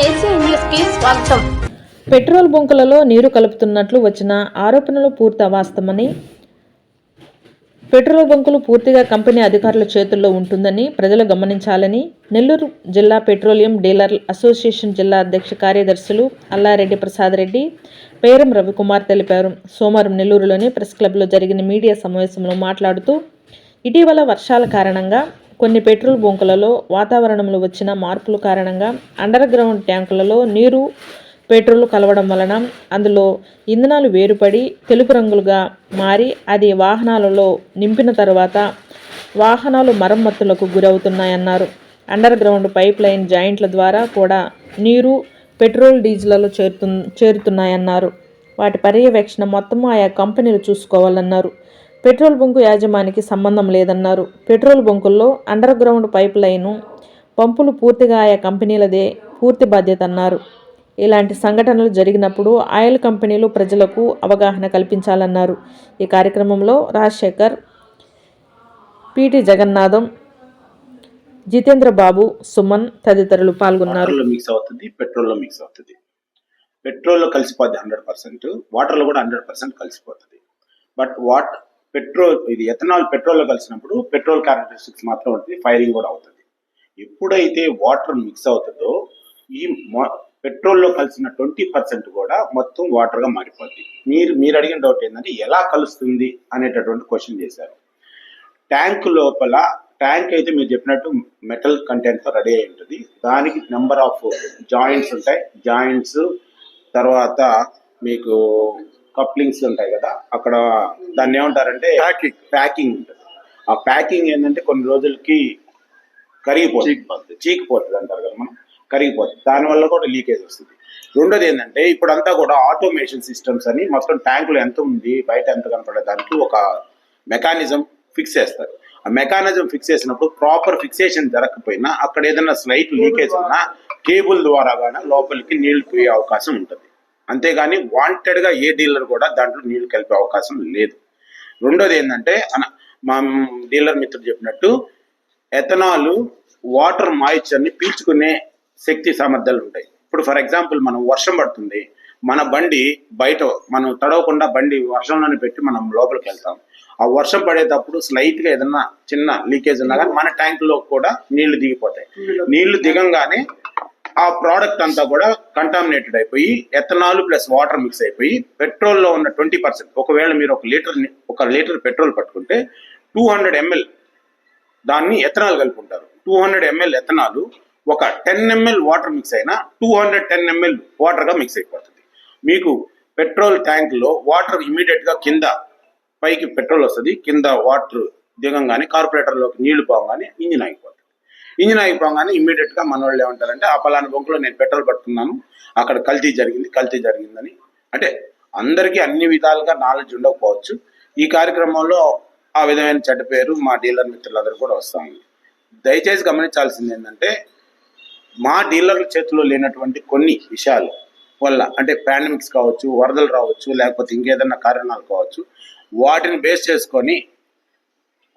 ACN news కి స్వాగతం. Petrol బంకులలో నీరు కలుపుతున్నట్లు వచ్చిన ఆరోపణలు పూర్తి అవాస్తవమని, పెట్రోల్ బంకులు పూర్తిగా కంపెనీ అధికారుల చేతుల్లో ఉంటుందని ప్రజలు గమనించాలని నెల్లూరు జిల్లా పెట్రోలియం డీలర్ల అసోసియేషన్ జిల్లా అధ్యక్ష కార్యదర్శులు అల్లారెడ్డి ప్రసాద్ రెడ్డి, పేరం రవికుమార్ తెలిపారు. సోమవారం నెల్లూరులోని ప్రెస్ క్లబ్లో జరిగిన మీడియా సమావేశంలో మాట్లాడుతూ, ఇటీవల వర్షాల కారణంగా కొన్ని పెట్రోల్ బంకులలో వాతావరణంలో వచ్చిన మార్పుల కారణంగా అండర్ గ్రౌండ్ ట్యాంకులలో నీరు, పెట్రోల్ కలవడం వలన అందులో ఇంధనాలు వేరుపడి తెలుపు రంగులుగా మారి అది వాహనాలలో నింపిన తర్వాత వాహనాలు మరమ్మతులకు గురవుతున్నాయన్నారు. అండర్ గ్రౌండ్ పైప్ లైన్ జాయింట్ల ద్వారా కూడా నీరు, పెట్రోల్, డీజిల్లో చేరుతున్నాయన్నారు. వాటి పర్యవేక్షణ మొత్తం ఆయా కంపెనీలు చూసుకోవాలన్నారు. పెట్రోల్ బంకు యాజమానికి సంబంధం లేదన్నారు. పెట్రోల్ బంకుల్లో అండర్ గ్రౌండ్ పైప్ లైను, పంపులు పూర్తిగా ఆయా కంపెనీలదే పూర్తి బాధ్యత అన్నారు. ఇలాంటి సంఘటనలు జరిగినప్పుడు ఆయిల్ కంపెనీలు ప్రజలకు అవగాహన కల్పించాలన్నారు. ఈ కార్యక్రమంలో రాజశేఖర్, పిటి జగన్నాథం, జితేంద్ర బాబు, సుమన్ తదితరులు పాల్గొన్నారు. పెట్రోల్లో కలిసిపోద్ది 100%, వాటర్లో కూడా 100% కలిసిపోతుంది. బట్ ఇది ఎథనాల్ పెట్రోల్లో కలిసినప్పుడు పెట్రోల్ క్యారెక్టరిస్టిక్స్ మాత్రం ఉంటుంది, ఫైరింగ్ కూడా అవుతుంది. ఎప్పుడైతే వాటర్ మిక్స్ అవుతుందో ఈ పెట్రోల్లో కలిసిన 20% కూడా మొత్తం వాటర్గా మారిపోద్ది. మీరు అడిగిన డౌట్ ఏంటంటే ఎలా కలుస్తుంది అనేటటువంటి క్వశ్చన్ చేశారు. ట్యాంక్ అయితే మీరు చెప్పినట్టు మెటల్ కంటెంట్తో రెడీ అయి ఉంటుంది. దానికి నెంబర్ ఆఫ్ జాయింట్స్ ఉంటాయి. జాయింట్స్ తర్వాత మీకు కప్లింగ్స్ ఉంటాయి కదా, అక్కడ దాన్ని ఏమంటారంటే ప్యాకింగ్ ఉంటుంది. ఆ ప్యాకింగ్ ఏంటంటే కొన్ని రోజులకి చీకిపోతుంది అంటారు కదా, మనం కరిగిపోతుంది. దానివల్ల కూడా లీకేజ్ వస్తుంది. రెండోది ఏంటంటే ఇప్పుడంతా కూడా ఆటోమేషన్ సిస్టమ్స్ అని మొత్తం ట్యాంకులు ఎంత ఉంది, బయట ఎంత కనపడే దానికి ఒక మెకానిజం ఫిక్స్ చేస్తారు. ఆ మెకానిజం ఫిక్స్ చేసినప్పుడు ప్రాపర్ ఫిక్సేషన్ జరగకపోయినా అక్కడ ఏదైనా స్లైట్ లీకేజ్ ఉన్నా కేబుల్ ద్వారా కానీ లోపలికి నీళ్లు పోయే అవకాశం ఉంటుంది. అంతేగాని వాంటెడ్గా ఏ డీలర్ కూడా దాంట్లో నీళ్లు కలిపే అవకాశం లేదు. రెండోది ఏంటంటే మా డీలర్ మిత్రుడు చెప్పినట్టు ఎథనాల్ వాటర్ మాయిశ్చర్ని పీల్చుకునే శక్తి సామర్థ్యాలు ఉంటాయి. ఇప్పుడు ఫర్ ఎగ్జాంపుల్ మనం వర్షం పడుతుంది, మన బండి బయట మనం తడవకుండా బండి వర్షంలోనే పెట్టి మనం లోపలికి వెళ్తాం. ఆ వర్షం పడేటప్పుడు స్లైట్గా ఏదన్నా చిన్న లీకేజ్ ఉన్నా కానీ మన ట్యాంకులో కూడా నీళ్లు దిగిపోతాయి. నీళ్లు దిగంగానే ఆ ప్రోడక్ట్ అంతా కూడా కంటామినేటెడ్ అయిపోయి ఎథనాల్ ప్లస్ వాటర్ మిక్స్ అయిపోయి పెట్రోల్లో ఉన్న 20%, ఒకవేళ మీరు ఒక లీటర్ పెట్రోల్ పట్టుకుంటే 200 ml దాన్ని ఎథనాల్ కలుపుకుంటారు. 200 ml ఎథనాల్ ఒక 10 ml వాటర్ మిక్స్ అయినా 210 ml వాటర్గా మిక్స్ అయిపోతుంది. మీకు పెట్రోల్ ట్యాంక్లో వాటర్ ఇమీడియట్గా కింద పైకి పెట్రోల్ వస్తుంది, కింద వాటర్ దిగంగానే కార్పొరేటర్లోకి నీళ్లు పోగానే ఇంజిన్ ఆగిపోతుంది. ఇంజిన్ అయిపోగానే ఇమ్మీడియట్గా మన వాళ్ళు ఏమంటారంటే ఆ పలానా బంకులో నేను పెట్రోల్ పట్టుకున్నాను, అక్కడ కల్తీ జరిగిందని. అంటే అందరికీ అన్ని విధాలుగా నాలెడ్జ్ ఉండకపోవచ్చు. ఈ కార్యక్రమంలో ఆ విధమైన చెడ్డ పేరు మా డీలర్ మిత్రులందరూ కూడా వస్తాము. దయచేసి గమనించాల్సింది ఏంటంటే మా డీలర్ల చేతిలో లేనటువంటి కొన్ని విషయాలు వల్ల, అంటే పాండమిక్స్ కావచ్చు, వరదలు రావచ్చు, లేకపోతే ఇంకేదన్నా కారణాలు కావచ్చు, వాటిని బేస్ చేసుకొని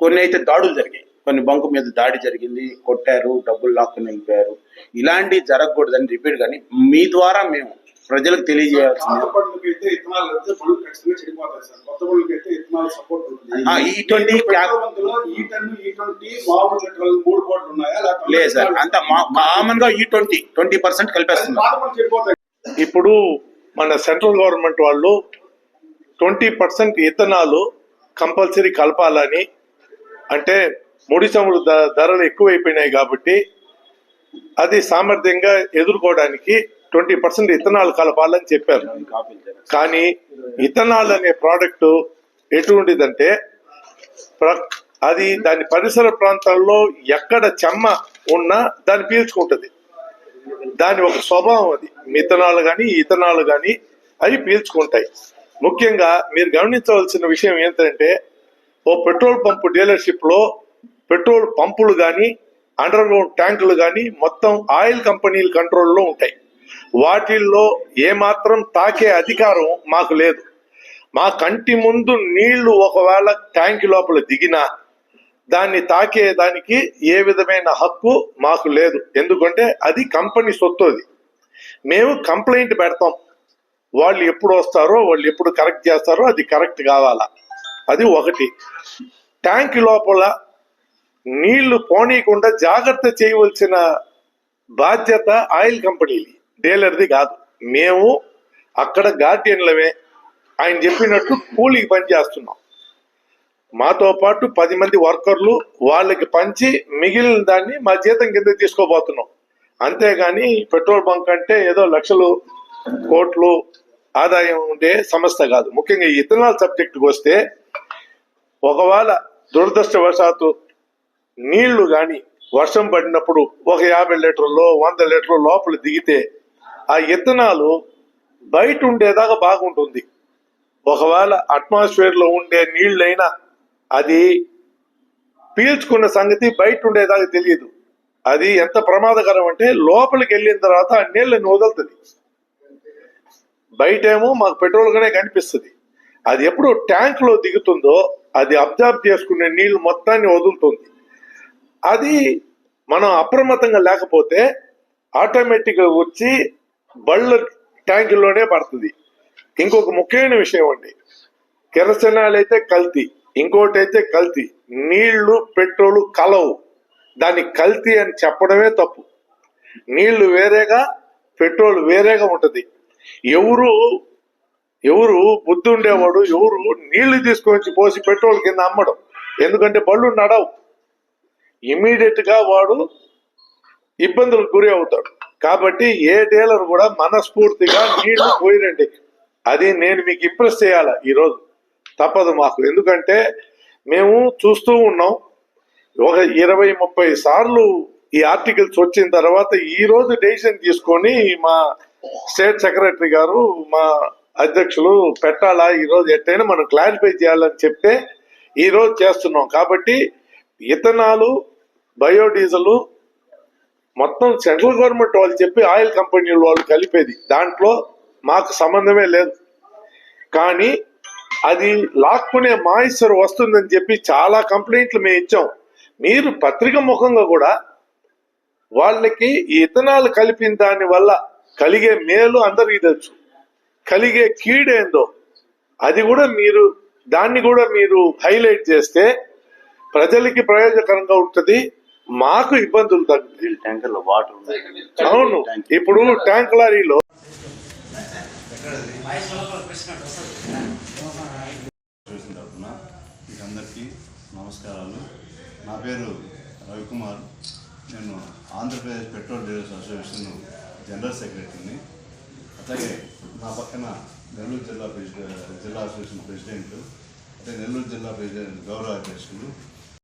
కొన్ని అయితే దాడులు జరిగాయి. కొన్ని బంకు మీద దాడి జరిగింది, కొట్టారు, డబ్బులు లాక్కుని వెళ్ళిపోయారు. ఇలాంటివి జరగకూడదని రిపీట్ కానీ మీ ద్వారా మేము ప్రజలకు తెలియజేయాల్సింది లేదు సార్. అంత కామన్ గా ఈ 20% కలిపేస్తున్నారు. ఇప్పుడు మన సెంట్రల్ గవర్నమెంట్ వాళ్ళు 20% ఇథనాల్ కంపల్సరీ కలపాలని, అంటే ముడి చమురు ధరలు ఎక్కువైపోయినాయి కాబట్టి అది సామర్థ్యంగా ఎదుర్కోవడానికి 20% ఇథనాల్ కలపాలని చెప్పారు. కానీ ఇథనాల్ అనే ప్రోడక్ట్ ఎటువంటిదంటే అది దాని పరిసర ప్రాంతాల్లో ఎక్కడ చెమ్మ ఉన్నా దాన్ని పీల్చుకుంటుంది. దాని ఒక స్వభావం అది. మిథనాల్ కానీ ఇథనాల్ కానీ అవి పీల్చుకుంటాయి. ముఖ్యంగా మీరు గమనించవలసిన విషయం ఏంటంటే ఓ పెట్రోల్ పంపు డీలర్షిప్ లో పెట్రోల్ పంపులు కానీ అండర్ గ్రౌండ్ ట్యాంకులు కానీ మొత్తం ఆయిల్ కంపెనీల కంట్రోల్లో ఉంటాయి. వాటిల్లో ఏమాత్రం తాకే అధికారం మాకు లేదు. మా కంటి ముందు నీళ్లు ఒకవేళ ట్యాంక్ లోపల దిగినా దాన్ని తాకేదానికి ఏ విధమైన హక్కు మాకు లేదు. ఎందుకంటే అది కంపెనీ సొత్తు. అది మేము కంప్లైంట్ పెడతాం. వాళ్ళు ఎప్పుడు వస్తారో, వాళ్ళు ఎప్పుడు కరెక్ట్ చేస్తారో అది కరెక్ట్ కావాలా. అది ఒకటి. ట్యాంక్ లోపల నీళ్లు పోనీయకుండా జాగ్రత్త చేయవలసిన బాధ్యత ఆయిల్ కంపెనీది, డీలర్ది కాదు. మేము అక్కడ గార్డియన్లమే. ఆయన చెప్పినట్టు కూలీకి పని చేస్తున్నాం. మాతో పాటు 10 మంది వర్కర్లు, వాళ్ళకి పంచి మిగిలిన దాన్ని మా జీతం కింద తీసుకోబోతున్నాం. అంతేగాని పెట్రోల్ బంక్ అంటే ఏదో లక్షలు కోట్లు ఆదాయం ఉండే సంస్థ కాదు. ముఖ్యంగా ఈ ఇథనాల్ సబ్జెక్టుకి వస్తే, ఒకవేళ దురదృష్టవశాత్తు నీళ్లు కానీ వర్షం పడినప్పుడు ఒక 50 లీటర్లు 100 లీటర్లు లోపల దిగితే ఆ ఇథనాలు బయట ఉండేదాకా బాగుంటుంది. ఒకవేళ అట్మాస్ఫియర్ లో ఉండే నీళ్ళైనా అది పీల్చుకున్న సంగతి బయట ఉండేదాకా తెలియదు. అది ఎంత ప్రమాదకరం అంటే లోపలికి వెళ్ళిన తర్వాత ఆ నీళ్ళని వదులుతుంది. బయటేమో మాకు పెట్రోల్ గానే కనిపిస్తుంది. అది ఎప్పుడు ట్యాంక్ లో దిగుతుందో అది అబ్జర్వ్ చేసుకునే నీళ్లు మొత్తాన్ని వదులుతుంది. అది మనం అప్రమత్తంగా లేకపోతే ఆటోమేటిక్ గా వచ్చి బళ్ళ ట్యాంకుల్లోనే పడుతుంది. ఇంకొక ముఖ్యమైన విషయం అండి, కెరసనాలు అయితే కల్తీ, ఇంకోటి అయితే కల్తీ. నీళ్లు పెట్రోలు కలవు. దాన్ని కల్తీ అని చెప్పడమే తప్పు. నీళ్లు వేరేగా, పెట్రోల్ వేరేగా ఉంటది. ఎవరు బుద్ధి ఉండేవాడు ఎవరు నీళ్లు తీసుకొని పోసి పెట్రోల్ కింద అమ్మడం. ఎందుకంటే బళ్ళు నడవు, ఇమీడియట్ గా వాడు ఇబ్బందులకు గురి అవుతాడు. కాబట్టి ఏ డీలర్ కూడా మనస్ఫూర్తిగా నీళ్లు పోయిరండి. అది నేను మీకు ఇంప్రెస్ చేయాలా ఈరోజు. తప్పదు మాకు. ఎందుకంటే మేము చూస్తూ ఉన్నాం, ఒక 20-30 సార్లు ఈ ఆర్టికల్స్ వచ్చిన తర్వాత ఈ రోజు డెసిషన్ తీసుకొని మా స్టేట్ సెక్రటరీ గారు, మా అధ్యక్షులు పెట్టాలా, ఈరోజు ఎట్టయినా మనం క్లారిఫై చేయాలని చెప్తే ఈ రోజు చేస్తున్నాం. కాబట్టి ఇథనాలు, బయోడీజిల్ మొత్తం సెంట్రల్ గవర్నమెంట్ వాళ్ళు చెప్పి ఆయిల్ కంపెనీల వాళ్ళు కలిపేది, దాంట్లో మాకు సంబంధమే లేదు. కానీ అది లాక్కునే మాయిశ్చర్ వస్తుందని చెప్పి చాలా కంప్లైంట్లు మేము ఇచ్చాం. మీరు పత్రిక ముఖంగా కూడా వాళ్ళకి ఈ ఇథనాల్ కలిపిన దాని వల్ల కలిగే మేలు అందరికీ తెలుసు, కలిగే కీడేందో అది కూడా మీరు దాన్ని కూడా మీరు హైలైట్ చేస్తే ప్రజలకి ప్రయోజనకరంగా ఉంటుంది, మాకు ఇబ్బందులు తగ్గుతాయి. ట్యాంకర్లో వాటర్ అవును, ఇప్పుడు ట్యాంక్ లారీలో తరఫున మీకు అందరికీ నమస్కారాలు. నా పేరు రవికుమార్. నేను Andhra Pradesh petrol dealers association general సెక్రటరీని. అట్లాగే నా పక్కన నెల్లూరు జిల్లా అసోసియేషన్ ప్రెసిడెంట్, అంటే నెల్లూరు జిల్లా ప్రెసిడెంట్ గౌరవ అధ్యక్షులు